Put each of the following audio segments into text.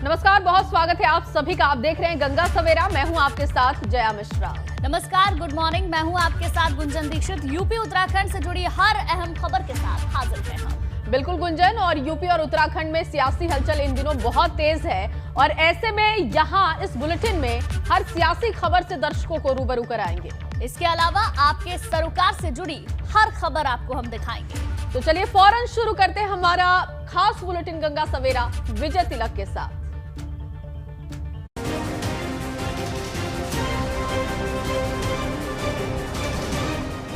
नमस्कार, बहुत स्वागत है आप सभी का। आप देख रहे हैं गंगा सवेरा। मैं हूं आपके साथ जया मिश्रा। नमस्कार, गुड मॉर्निंग। मैं हूं आपके साथ गुंजन दीक्षित। यूपी उत्तराखंड से जुड़ी हर अहम खबर के साथ हाजिर हैं हम। बिल्कुल गुंजन, और यूपी और उत्तराखंड में सियासी हलचल इन दिनों बहुत तेज है और ऐसे में यहाँ इस बुलेटिन में हर सियासी खबर से दर्शकों को रूबरू कराएंगे। इसके अलावा आपके सरोकार से जुड़ी हर खबर आपको हम दिखाएंगे। तो चलिए फौरन शुरू करते हैं हमारा खास बुलेटिन गंगा सवेरा विजय तिलक के साथ।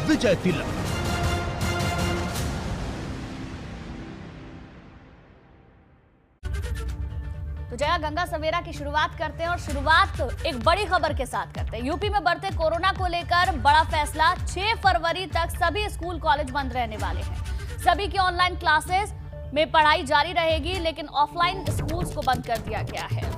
विजय तिलक। तो जया, गंगा सवेरा की शुरुआत करते हैं और शुरुआत एक बड़ी खबर के साथ करते हैं। यूपी में बढ़ते कोरोना को लेकर बड़ा फैसला। 6 फरवरी तक सभी स्कूल कॉलेज बंद रहने वाले हैं। सभी की ऑनलाइन क्लासेस में पढ़ाई जारी रहेगी, लेकिन ऑफलाइन स्कूल्स को बंद कर दिया गया है।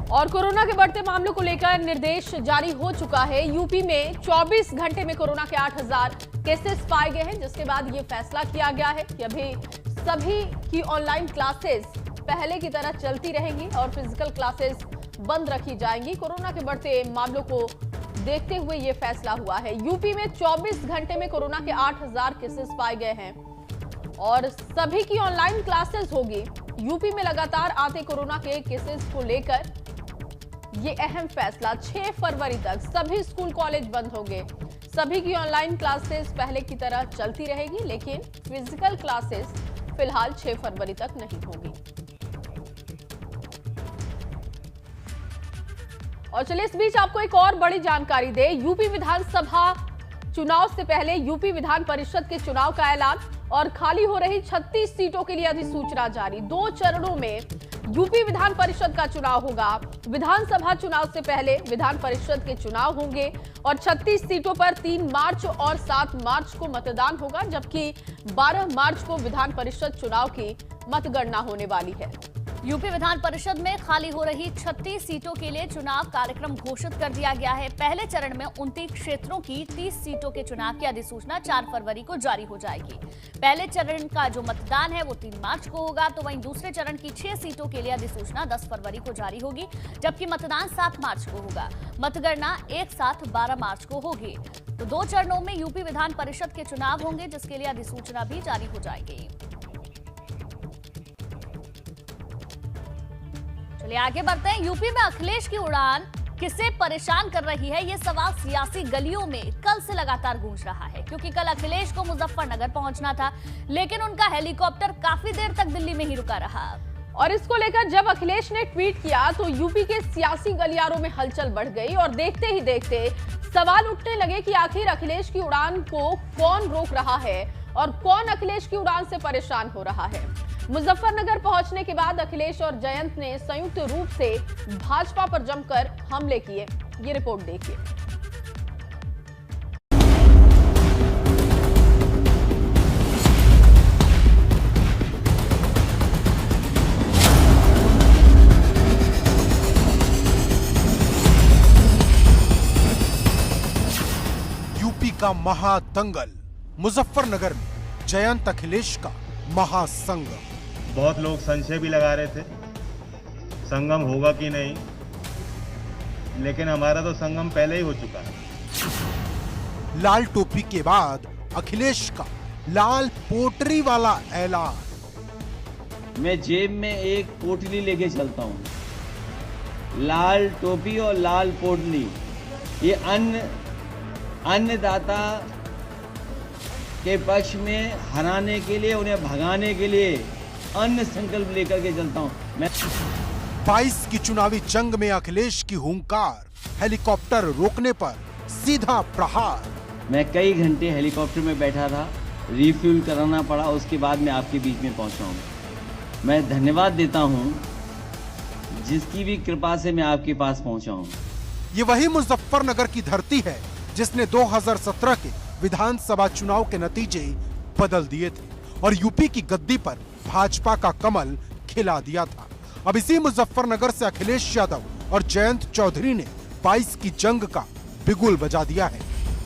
और कोरोना के बढ़ते मामलों को लेकर निर्देश जारी हो चुका है। यूपी में 24 घंटे में कोरोना के 8000 केसेस पाए गए हैं, जिसके बाद ये फैसला किया गया है कि अभी सभी की ऑनलाइन क्लासेस पहले की तरह चलती रहेंगी और फिजिकल क्लासेस बंद रखी जाएंगी। कोरोना के बढ़ते मामलों को देखते हुए ये फैसला हुआ है। यूपी में 24 घंटे में कोरोना के 8000 केसेस पाए गए हैं और सभी की ऑनलाइन क्लासेस होगी। यूपी में लगातार आते कोरोना के केसेस को लेकर ये अहम फैसला। 6 फरवरी तक सभी स्कूल कॉलेज बंद होंगे। सभी की ऑनलाइन क्लासेस पहले की तरह चलती रहेगी, लेकिन फिजिकल क्लासेस फिलहाल 6 फरवरी तक नहीं होगी। और चलिए इस बीच आपको एक और बड़ी जानकारी दे। यूपी विधानसभा चुनाव से पहले यूपी विधान परिषद के चुनाव का ऐलान और खाली हो रही 36 सीटों के लिए अधिसूचना जारी। 2 चरणों में यूपी विधान परिषद का चुनाव होगा। विधानसभा चुनाव से पहले विधान परिषद के चुनाव होंगे और 36 सीटों पर 3 मार्च और 7 मार्च को मतदान होगा, जबकि 12 मार्च को विधान परिषद चुनाव की मतगणना होने वाली है। यूपी विधान परिषद में खाली हो रही 36 सीटों के लिए चुनाव कार्यक्रम घोषित कर दिया गया है। पहले चरण में 29 क्षेत्रों की 30 सीटों के चुनाव की अधिसूचना 4 फरवरी को जारी हो जाएगी। पहले चरण का जो मतदान है वो 3 मार्च को होगा, तो वहीं दूसरे चरण की 6 सीटों के लिए अधिसूचना 10 फरवरी को जारी होगी, जबकि मतदान 7 मार्च को होगा। मतगणना एक साथ 12 मार्च को होगी। तो 2 चरणों में यूपी विधान परिषद के चुनाव होंगे, जिसके लिए अधिसूचना भी जारी हो जाएगी। चलिए आगे बढ़ते हैं। यूपी में अखिलेश की उड़ान किसे परेशान कर रही है, ये सवाल सियासी गलियों में कल से लगातार गूंज रहा है, क्योंकि कल अखिलेश को मुजफ्फरनगर पहुंचना था, लेकिन उनका हेलीकॉप्टर काफी देर तक दिल्ली में ही रुका रहा। और इसको लेकर जब अखिलेश ने ट्वीट किया तो यूपी के सियासी गलियारों में हलचल बढ़ गई और देखते ही देखते सवाल उठने लगे कि आखिर अखिलेश की उड़ान को कौन रोक रहा है और कौन अखिलेश की उड़ान से परेशान हो रहा है। मुजफ्फरनगर पहुंचने के बाद अखिलेश और जयंत ने संयुक्त रूप से भाजपा पर जमकर हमले किए। ये रिपोर्ट देखिए। यूपी का महादंगल, मुजफ्फरनगर में जयंत अखिलेश का महासंगम। बहुत लोग संशय भी लगा रहे थे संगम होगा कि नहीं, लेकिन हमारा तो संगम पहले ही हो चुका है। लाल टोपी के बाद अखिलेश का लाल पोटरी वाला ऐलान। मैं जेब में एक पोटली लेके चलता हूँ, लाल टोपी और लाल पोटली। ये अन्नदाता के पक्ष में हराने के लिए, उन्हें भगाने के लिए अन्य संकल्प लेकर के चलता हूं मैं। 22 की चुनावी जंग में अखिलेश की हुंकार, हेलीकॉप्टर रोकने पर सीधा प्रहार। मैं कई घंटे हेलीकॉप्टर में बैठा था, रिफ्यूल कराना पड़ा, उसके बाद मैं आपके बीच में पहुंचा हूं। मैं धन्यवाद देता हूं जिसकी भी कृपा से मैं आपके पास पहुंचा हूं। ये वही मुजफ्फरनगर की धरती है जिसने 2017 के विधानसभा चुनाव के नतीजे बदल दिए थे और यूपी की गद्दी पर भाजपा का कमल खिला दिया था। अब इसी मुजफ्फरनगर से अखिलेश यादव और जयंत चौधरी ने 22 की जंग का बिगुल बजा दिया है।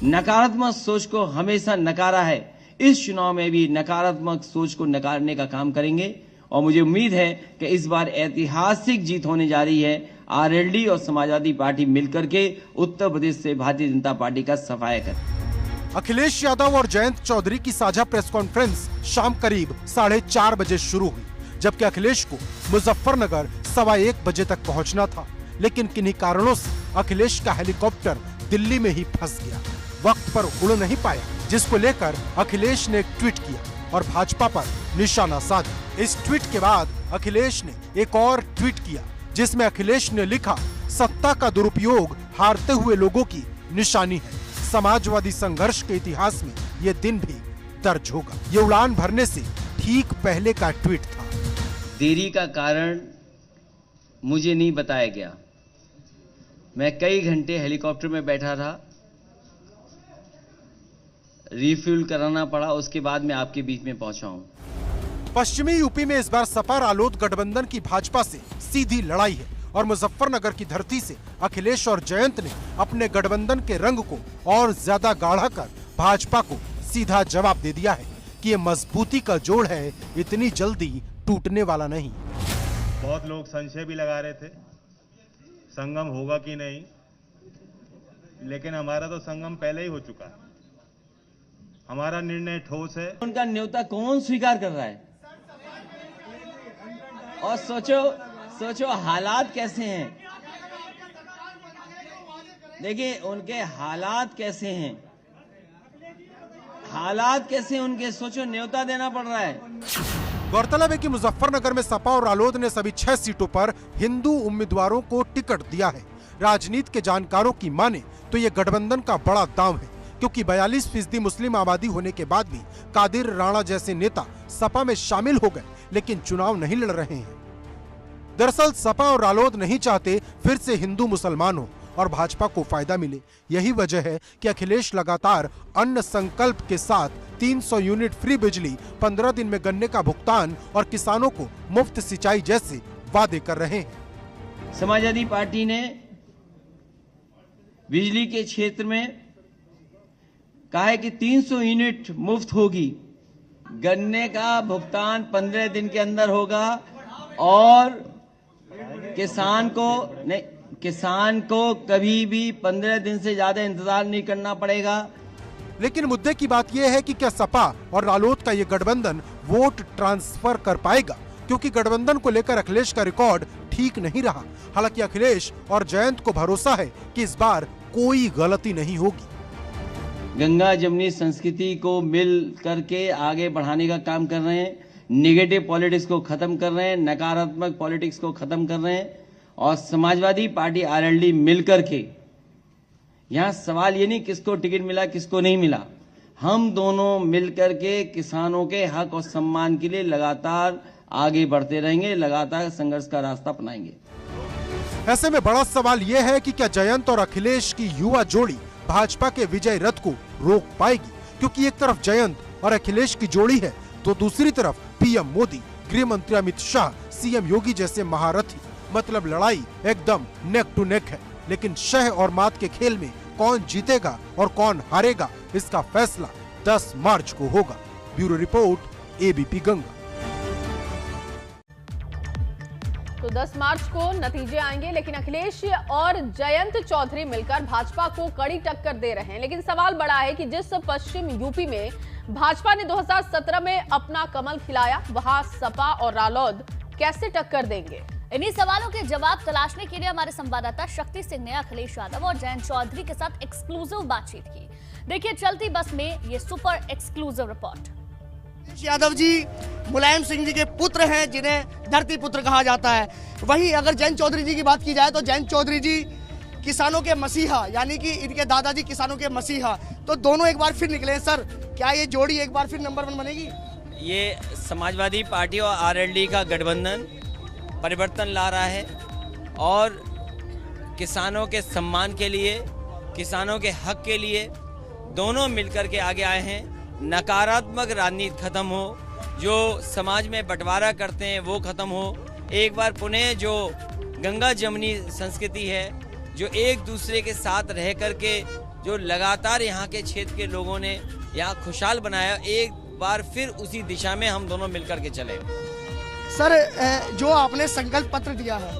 नकारात्मक सोच को हमेशा नकारा है, इस चुनाव में भी नकारात्मक सोच को नकारने का काम करेंगे और मुझे उम्मीद है कि इस बार ऐतिहासिक जीत होने जा रही है। आरएलडी और समाजवादी पार्टी मिलकर के उत्तर प्रदेश से भारतीय जनता पार्टी का सफाया कर। अखिलेश यादव और जयंत चौधरी की साझा प्रेस कॉन्फ्रेंस शाम करीब 4:30 बजे शुरू हुई, जबकि अखिलेश को मुजफ्फरनगर 1:15 बजे तक पहुंचना था, लेकिन किन्हीं कारणों से अखिलेश का हेलीकॉप्टर दिल्ली में ही फंस गया, वक्त पर उड़ नहीं पाया, जिसको लेकर अखिलेश ने एक ट्वीट किया और भाजपा पर निशाना साधा। इस ट्वीट के बाद अखिलेश ने एक और ट्वीट किया, जिसमें अखिलेश ने लिखा, सत्ता का दुरुपयोग हारते हुए लोगों की निशानी है। समाजवादी संघर्ष के इतिहास में ये दिन भी दर्ज होगा। ये उड़ान भरने से ठीक पहले का ट्वीट था। देरी का कारण मुझे नहीं बताया गया। मैं कई घंटे हेलीकॉप्टर में बैठा था, रिफ्यूल कराना पड़ा, उसके बाद मैं आपके बीच में पहुंचा हूं। पश्चिमी यूपी में इस बार सपा रालोद गठबंधन की भाजपा से सीधी लड़ाई है और मुजफ्फरनगर की धरती से अखिलेश और जयंत ने अपने गठबंधन के रंग को और ज्यादा गाढ़ा कर भाजपा को सीधा जवाब दे दिया है कि ये मजबूती का जोड़ है, इतनी जल्दी टूटने वाला नहीं। बहुत लोग संशय भी लगा रहे थे संगम होगा कि नहीं, लेकिन हमारा तो संगम पहले ही हो चुका है। हमारा निर्णय ठोस है। उनका न्योता कौन स्वीकार कर रहा है? और सोचो हालात कैसे हैं। देखिए उनके हालात कैसे हैं, उनके सोचो, न्योता देना पड़ रहा है। गौरतलब है कि मुजफ्फरनगर में सपा और रालोद ने सभी 6 सीटों पर हिंदू उम्मीदवारों को टिकट दिया है। राजनीति के जानकारों की माने तो ये गठबंधन का बड़ा दांव है, क्योंकि 42% मुस्लिम आबादी होने के बाद भी कादिर राणा जैसे नेता सपा में शामिल हो गए, लेकिन चुनाव नहीं लड़ रहे हैं। दरअसल सपा और रालोद नहीं चाहते फिर से हिंदू मुसलमान हो और भाजपा को फायदा मिले। यही वजह है कि अखिलेश लगातार अन्न संकल्प के साथ 300 यूनिट फ्री बिजली, 15 दिन में गन्ने का भुगतान और किसानों को मुफ्त सिंचाई जैसे वादे कर रहे हैं। समाजवादी पार्टी ने बिजली के क्षेत्र में कहा है कि 300 यूनिट मुफ्त होगी, गन्ने का भुगतान 15 दिन के अंदर होगा और किसान को कभी भी 15 दिन से ज्यादा इंतजार नहीं करना पड़ेगा। लेकिन मुद्दे की बात यह है कि क्या सपा और रालोद का ये गठबंधन वोट ट्रांसफर कर पाएगा, क्योंकि गठबंधन को लेकर अखिलेश का रिकॉर्ड ठीक नहीं रहा। हालांकि अखिलेश और जयंत को भरोसा है कि इस बार कोई गलती नहीं होगी। गंगा जमुनी संस्कृति को मिल करके आगे बढ़ाने का काम कर रहे हैं, नेगेटिव पॉलिटिक्स को खत्म कर रहे हैं, नकारात्मक पॉलिटिक्स को खत्म कर रहे हैं। और समाजवादी पार्टी आरएलडी मिलकर के, यहाँ सवाल ये नहीं किसको टिकट मिला किसको नहीं मिला, हम दोनों मिलकर के किसानों के हक और सम्मान के लिए लगातार आगे बढ़ते रहेंगे, लगातार संघर्ष का रास्ता अपनाएंगे। ऐसे में बड़ा सवाल यह है कि क्या जयंत और अखिलेश की युवा जोड़ी भाजपा के विजय रथ को रोक पाएगी, क्योंकि एक तरफ जयंत और अखिलेश की जोड़ी है तो दूसरी तरफ पीएम मोदी, गृह मंत्री अमित शाह, सीएम योगी जैसे महारथी। मतलब लड़ाई एकदम नेक टू नेक है, लेकिन शह और मात के खेल में कौन जीतेगा और कौन हारेगा, इसका फैसला 10 मार्च को होगा। Bureau report, ABP Ganga. तो 10 मार्च को नतीजे आएंगे, लेकिन अखिलेश और जयंत चौधरी मिलकर भाजपा को कड़ी टक्कर दे रहे हैं। लेकिन सवाल बड़ा है कि जिस पश्चिम यूपी में भाजपा ने 2017 में अपना कमल खिलाया, वहां सपा और रालोद कैसे टक्कर देंगे? इन्हीं सवालों के जवाब तलाशने के लिए हमारे संवाददाता शक्ति सिंह ने अखिलेश यादव और जयंत चौधरी के साथ एक्सक्लूसिव बातचीत की। देखिए चलती बस में ये super exclusive report. Yadav ji Mulayam Singh ji के पुत्र हैं, जिन्हें धरती पुत्र कहा जाता है। वहीं अगर जयंत चौधरी जी की बात की जाए तो जयंत चौधरी जी किसानों के मसीहा, यानी कि इनके दादाजी किसानों के मसीहा। तो दोनों एक बार फिर निकले। सर, क्या ये जोड़ी एक बार फिर नंबर 1 बनेगी? ये समाजवादी पार्टी और आरएलडी का गठबंधन परिवर्तन ला रहा है और किसानों के सम्मान के लिए, किसानों के हक के लिए दोनों मिलकर के आगे आए हैं। नकारात्मक राजनीति खत्म हो, जो समाज में बंटवारा करते हैं वो खत्म हो। एक बार पुनः जो गंगा जमुनी संस्कृति है, जो एक दूसरे के साथ रह करके जो लगातार यहाँ के क्षेत्र के लोगों ने यहाँ खुशहाल बनाया, एक बार फिर उसी दिशा में हम दोनों मिलकर के चले। सर जो आपने संकल्प पत्र दिया है,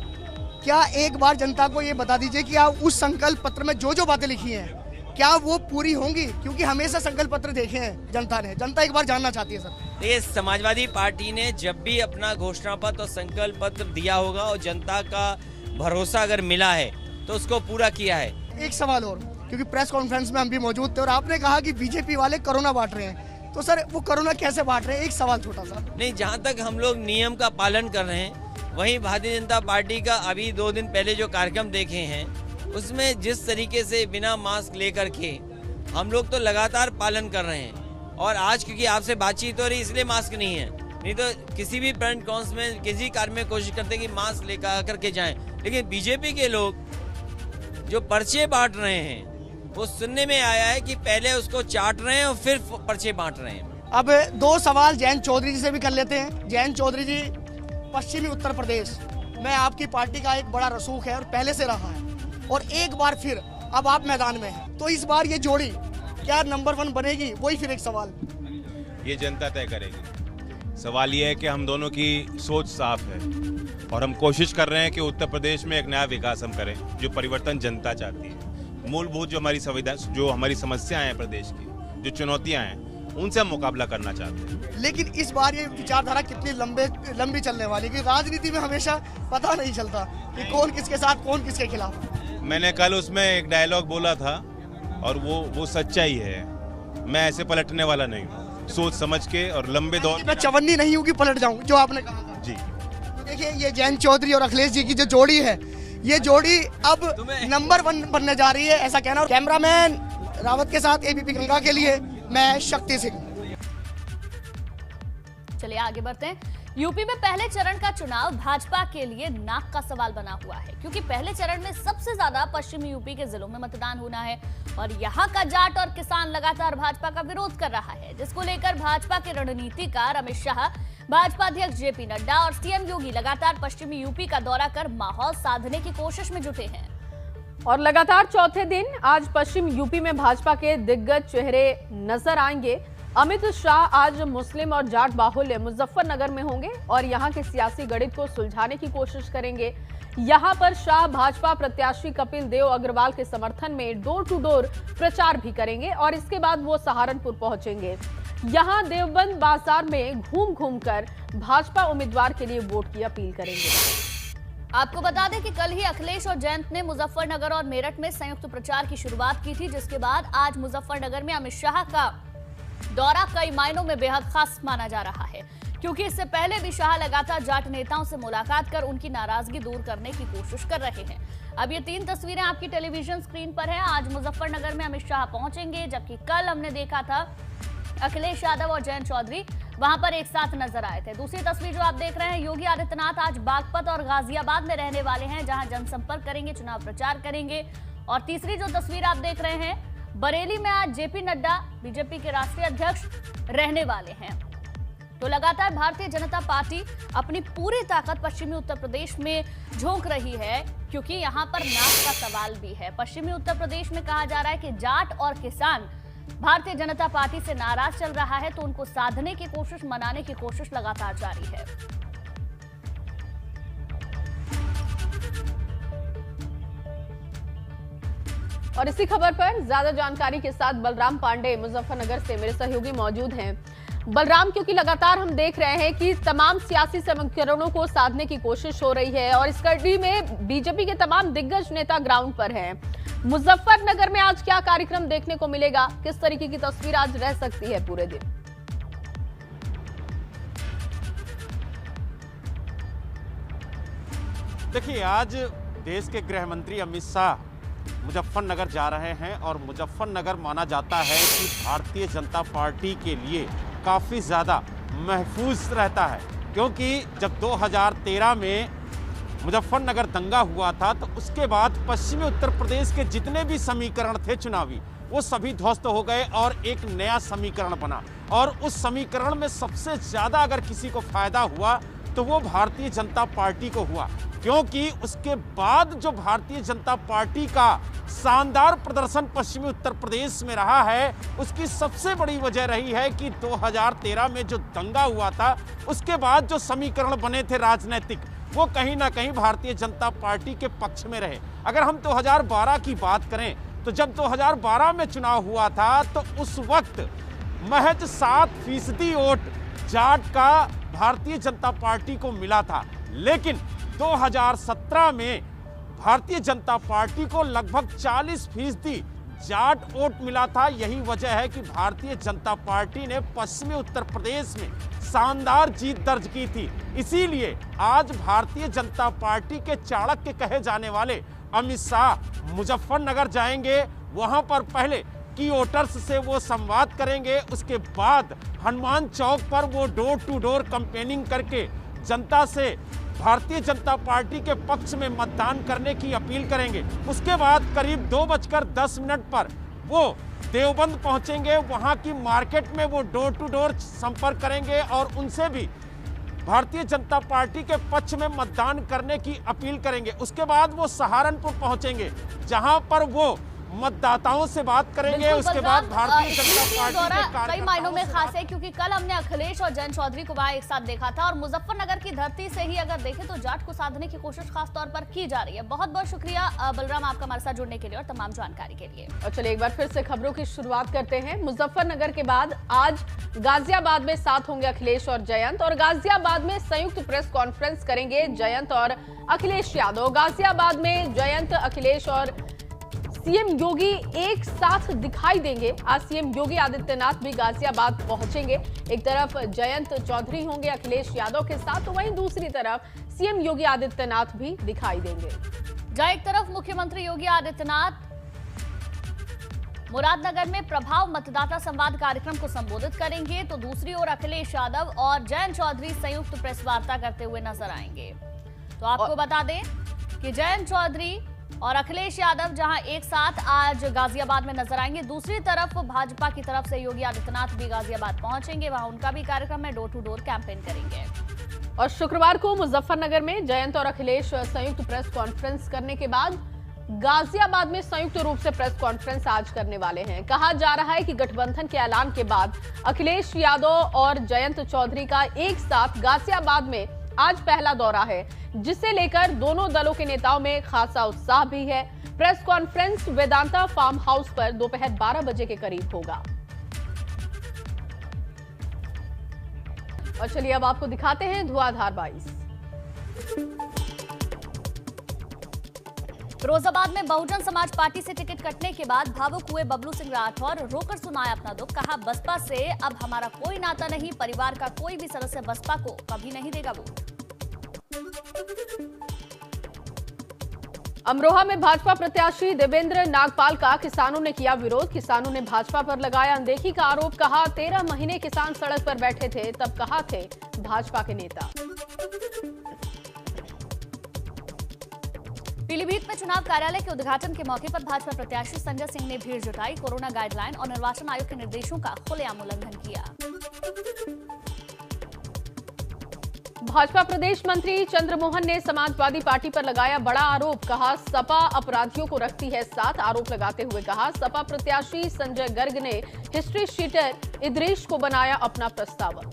क्या एक बार जनता को ये बता दीजिए कि आप उस संकल्प पत्र में जो जो बातें लिखी हैं क्या वो पूरी होंगी? क्योंकि हमेशा संकल्प पत्र देखे हैं जनता ने, जनता एक बार जानना चाहती है सर। देखिए, समाजवादी पार्टी ने जब भी अपना घोषणा पत्र और संकल्प पत्र दिया होगा और जनता का भरोसा अगर मिला है तो उसको पूरा किया है। एक सवाल और, क्योंकि प्रेस कॉन्फ्रेंस में हम भी मौजूद थे और आपने कहा कि बीजेपी वाले कोरोना बांट रहे हैं, तो सर वो कोरोना कैसे बांट रहे हैं? एक सवाल छोटा सा। नहीं, जहाँ तक हम लोग नियम का पालन कर रहे हैं, वहीं भारतीय जनता पार्टी का अभी 2 दिन पहले जो कार्यक्रम देखे हैं उसमें जिस तरीके से बिना मास्क लेकर के हम लोग तो लगातार पालन कर रहे हैं। और आज क्योंकि आपसे बातचीत हो रही इसलिए मास्क नहीं है, नहीं तो किसी भी फ्रंट कॉन्स में किसी कार्य में कोशिश करते हैं कि मास्क लेकर करके जाएं। लेकिन बीजेपी के लोग जो पर्चे बांट रहे हैं वो सुनने में आया है कि पहले उसको चाट रहे हैं और फिर पर्चे बांट रहे हैं। अब 2 सवाल जयंत चौधरी जी से भी कर लेते हैं। जयंत चौधरी जी, पश्चिमी उत्तर प्रदेश में आपकी पार्टी का एक बड़ा रसूख है और पहले से रहा है, और एक बार फिर अब आप मैदान में हैं, तो इस बार ये जोड़ी क्या नंबर 1 बनेगी? वही फिर एक सवाल। ये जनता तय करेगी। सवाल ये है कि हम दोनों की सोच साफ है और हम कोशिश कर रहे हैं कि उत्तर प्रदेश में एक नया विकास हम करें, जो परिवर्तन जनता चाहती है। मूलभूत जो हमारी संविधान, जो हमारी समस्याएं हैं प्रदेश की, जो चुनौतियां हैं, उनसे हम मुकाबला करना चाहते हैं। लेकिन इस बार ये विचारधारा कितनी लंबी चलने वाली, कि राजनीति में हमेशा पता नहीं चलता कि कौन किसके साथ कौन किसके खिलाफ। मैंने कल उसमें एक डायलॉग बोला था और वो सच्चाई है। मैं ऐसे पलटने वाला नहीं हूँ। सोच समझ के और लंबे दौर मैं चवन्नी नहीं हूँ कि पलट जाऊँ, जो आपने कहा था। जी तो देखिए, ये जयंत चौधरी और अखिलेश जी की जो जोड़ी है, ये जोड़ी अब नंबर 1 बनने जा रही है, ऐसा कहना। कैमरामैन रावत के साथ एबीपी गंगा के लिए मैं शक्ति सिंह। चलिए आगे बढ़ते हैं। यूपी में पहले चरण का चुनाव भाजपा के लिए नाक का सवाल बना हुआ है, क्योंकि पहले चरण में सबसे ज्यादा पश्चिमी यूपी के जिलों में मतदान होना है और यहाँ का जाट और किसान लगातार भाजपा का विरोध कर रहा है, जिसको लेकर भाजपा के रणनीतिकार अमित शाह, भाजपा अध्यक्ष जेपी नड्डा और सीएम योगी लगातार पश्चिमी यूपी का दौरा कर माहौल साधने की कोशिश में जुटे हैं। और लगातार चौथे दिन आज पश्चिम यूपी में भाजपा के दिग्गज चेहरे नजर आएंगे। अमित शाह आज मुस्लिम और जाट बाहुल्य मुजफ्फरनगर में होंगे और यहां के सियासी गणित को सुलझाने की कोशिश करेंगे। यहां पर शाह भाजपा प्रत्याशी कपिल देव अग्रवाल के समर्थन में डोर टू डोर प्रचार भी करेंगे और इसके बाद वो सहारनपुर पहुंचेंगे। यहां देवबंद बाजार में घूम घूमकर भाजपा उम्मीदवार के लिए वोट की अपील करेंगे। आपको बता दें कि कल ही अखिलेश और जयंत ने मुजफ्फरनगर और मेरठ में संयुक्त प्रचार की शुरुआत की थी, जिसके बाद आज मुजफ्फरनगर में अमित शाह का दौरा कई मायनों में बेहद खास माना जा रहा है, क्योंकि इससे पहले भी शाह लगातार जाट नेताओं से मुलाकात कर उनकी नाराजगी दूर करने की कोशिश कर रहे हैं। अब ये 3 तस्वीरें आपकी टेलीविजन स्क्रीन पर हैं। आज मुजफ्फरनगर में अमित शाह पहुंचेंगे, जबकि कल हमने देखा था अखिलेश यादव और जयंत चौधरी वहां पर एक साथ नजर आए थे। दूसरी तस्वीर जो आप देख रहे हैं, योगी आदित्यनाथ आज बागपत और गाजियाबाद में रहने वाले हैं, जहां जनसंपर्क करेंगे, चुनाव प्रचार करेंगे। और तीसरी जो तस्वीर आप देख रहे हैं, बरेली में आज जेपी नड्डा बीजेपी के राष्ट्रीय अध्यक्ष रहने वाले हैं। तो लगातार भारतीय जनता पार्टी अपनी पूरी ताकत पश्चिमी उत्तर प्रदेश में झोंक रही है, क्योंकि यहां पर नाक का सवाल भी है। पश्चिमी उत्तर प्रदेश में कहा जा रहा है कि जाट और किसान भारतीय जनता पार्टी से नाराज चल रहा है, तो उनको साधने की कोशिश, मनाने की कोशिश लगातार जारी है। और इसी खबर पर ज्यादा जानकारी के साथ बलराम पांडे मुजफ्फरनगर से मेरे सहयोगी मौजूद हैं। बलराम, क्योंकि लगातार हम देख रहे हैं कि तमाम सियासी समीकरणों को साधने की कोशिश हो रही है और इस कड़ी में बीजेपी के तमाम दिग्गज नेता ग्राउंड पर हैं। मुजफ्फरनगर में आज क्या कार्यक्रम देखने को मिलेगा, किस तरीके की तस्वीर आज रह सकती है पूरे दिन? देखिए, आज देश के गृह मंत्री अमित शाह मुजफ्फरनगर जा रहे हैं और मुजफ्फरनगर माना जाता है कि भारतीय जनता पार्टी के लिए काफ़ी ज़्यादा महफूज रहता है, क्योंकि जब 2013 में मुजफ्फरनगर दंगा हुआ था तो उसके बाद पश्चिमी उत्तर प्रदेश के जितने भी समीकरण थे चुनावी, वो सभी ध्वस्त हो गए और एक नया समीकरण बना। और उस समीकरण में सबसे ज़्यादा अगर किसी को फायदा हुआ तो वो भारतीय जनता पार्टी को हुआ, क्योंकि उसके बाद जो भारतीय जनता पार्टी का शानदार प्रदर्शन पश्चिमी उत्तर प्रदेश में रहा है, उसकी सबसे बड़ी वजह रही है कि 2013 में जो दंगा हुआ था, उसके बाद जो समीकरण बने थे राजनीतिक, वो कहीं ना कहीं भारतीय जनता पार्टी के पक्ष में रहे। अगर हम 2012 की बात करें तो जब 2012 में चुनाव हुआ था तो उस वक्त महज 7% वोट जाट का भारतीय जनता पार्टी को मिला था, लेकिन 2017 में भारतीय जनता पार्टी को लगभग 40% जाट वोट मिला था। यही वजह है कि भारतीय जनता पार्टी ने पश्चिमी उत्तर प्रदेश में शानदार जीत दर्ज की थी। इसीलिए आज भारतीय जनता पार्टी के चाणक्य कहे जाने वाले अमित शाह मुजफ्फरनगर जाएंगे, वहां पर पहले की वोटर्स से वो संवाद करेंगे, उसके बाद हनुमान चौक पर वो डोर टू डोर कैंपेनिंग करके जनता से भारतीय जनता पार्टी के पक्ष में मतदान करने की अपील करेंगे। उसके बाद करीब 2:10 पर वो देवबंद पहुंचेंगे, वहां की मार्केट में वो डोर टू डोर संपर्क करेंगे और उनसे भी भारतीय जनता पार्टी के पक्ष में मतदान करने की अपील करेंगे। उसके बाद वो सहारनपुर पहुंचेंगे, जहां पर वो मतदाताओं से बात करेंगे। उसके बाद भारतीय जनता पार्टी के कई मायनों में खास है, क्योंकि कल हमने अखिलेश और जयंत चौधरी को वहां एक साथ देखा था, और मुजफ्फरनगर की धरती से ही अगर देखें तो जाट को साधने की कोशिश खास तौर पर की जा रही है। बहुत बहुत शुक्रिया बलराम, आपका हमारे साथ जुड़ने के लिए और तमाम जानकारी के लिए। और चलिए एक बार फिर से खबरों की शुरुआत करते हैं। मुजफ्फरनगर के बाद आज गाजियाबाद में साथ होंगे अखिलेश और जयंत, और गाजियाबाद में संयुक्त प्रेस कॉन्फ्रेंस करेंगे जयंत और अखिलेश यादव। गाजियाबाद में जयंत, अखिलेश और सीएम योगी एक साथ दिखाई देंगे। आज सीएम योगी आदित्यनाथ भी गाजियाबाद पहुंचेंगे। एक तरफ जयंत चौधरी होंगे अखिलेश यादव के साथ, तो वहीं दूसरी तरफ सीएम योगी आदित्यनाथ भी दिखाई देंगे। जहां एक तरफ मुख्यमंत्री योगी आदित्यनाथ मुरादनगर में प्रभाव मतदाता संवाद कार्यक्रम को संबोधित करेंगे, तो दूसरी ओर अखिलेश यादव और जयंत चौधरी संयुक्त प्रेस वार्ता करते हुए नजर आएंगे। तो आपको बता दें कि जयंत चौधरी और अखिलेश यादव जहां एक साथ आज गाजियाबाद में नजर आएंगे, दूसरी तरफ भाजपा की तरफ से योगी आदित्यनाथ भी गाजियाबाद पहुंचेंगे, वहां उनका भी कार्यक्रम है, डोर टू डोर कैंपेन करेंगे। और शुक्रवार को मुजफ्फरनगर में जयंत और अखिलेश संयुक्त प्रेस कॉन्फ्रेंस करने के बाद गाजियाबाद में संयुक्त रूप से प्रेस कॉन्फ्रेंस आज करने वाले हैं। कहा जा रहा है कि गठबंधन के ऐलान के बाद अखिलेश यादव और जयंत चौधरी का एक साथ गाजियाबाद में आज पहला दौरा है, जिसे लेकर दोनों दलों के नेताओं में खासा उत्साह भी है। Press conference Vedanta farm house पर दोपहर 12 बजे के करीब होगा। और चलिए अब आपको दिखाते हैं धुआंधार 22। फिरोजाबाद में बहुजन समाज पार्टी से टिकट कटने के बाद भावुक हुए बबलू सिंह राठौर, रोकर सुनाया अपना दुख। कहा, बसपा से अब हमारा कोई नाता नहीं, परिवार का कोई भी सदस्य बसपा को कभी नहीं देगा वोट। अमरोहा में भाजपा प्रत्याशी देवेंद्र नागपाल का किसानों ने किया विरोध। किसानों ने भाजपा पर लगाया अनदेखी का आरोप। कहा, 13 महीने किसान सड़क पर बैठे थे, तब कहां थे भाजपा के नेता। पीलीभीत में चुनाव कार्यालय के उद्घाटन के मौके पर भाजपा प्रत्याशी संजय सिंह ने भीड़ जुटाई। कोरोना गाइडलाइन और निर्वाचन आयोग के निर्देशों का खुलेआम उल्लंघन किया। भाजपा प्रदेश मंत्री चंद्रमोहन ने समाजवादी पार्टी पर लगाया बड़ा आरोप। कहा, सपा अपराधियों को रखती है साथ। आरोप लगाते हुए कहा, सपा प्रत्याशी संजय गर्ग ने हिस्ट्री शीटर इद्रीश को बनाया अपना प्रस्तावक।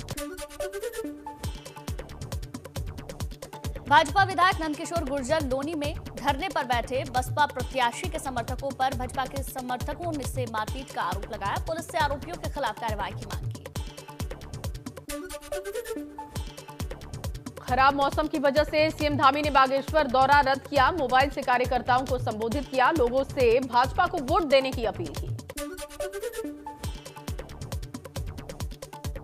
भाजपा विधायक नंदकिशोर गुर्जर लोनी में धरने पर बैठे बसपा प्रत्याशी के समर्थकों पर भाजपा के समर्थकों ने से मारपीट का आरोप लगाया। पुलिस से आरोपियों के खिलाफ कार्रवाई की मांग की। खराब मौसम की वजह से सीएम धामी ने बागेश्वर दौरा रद्द किया। मोबाइल से कार्यकर्ताओं को संबोधित किया। लोगों से भाजपा को वोट देने की अपील की।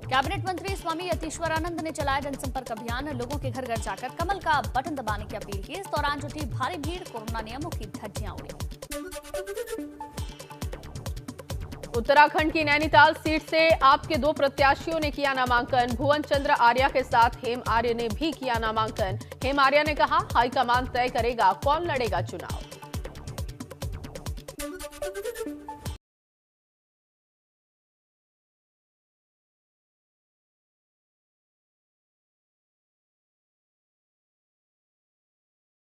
कैबिनेट मंत्री स्वामी यतीश्वरानंद ने चलाया जनसंपर्क अभियान। लोगों के घर घर जाकर कमल का बटन दबाने की अपील की। इस दौरान जुटी भारी भीड़, कोरोना नियमों की धज्जियां उड़ी। उत्तराखंड की नैनीताल सीट से आपके 2 प्रत्याशियों ने किया नामांकन। भुवन चंद्र आर्या के साथ हेम आर्य ने भी किया नामांकन। हेम आर्य ने कहा, हाईकमान तय करेगा कौन लड़ेगा चुनाव।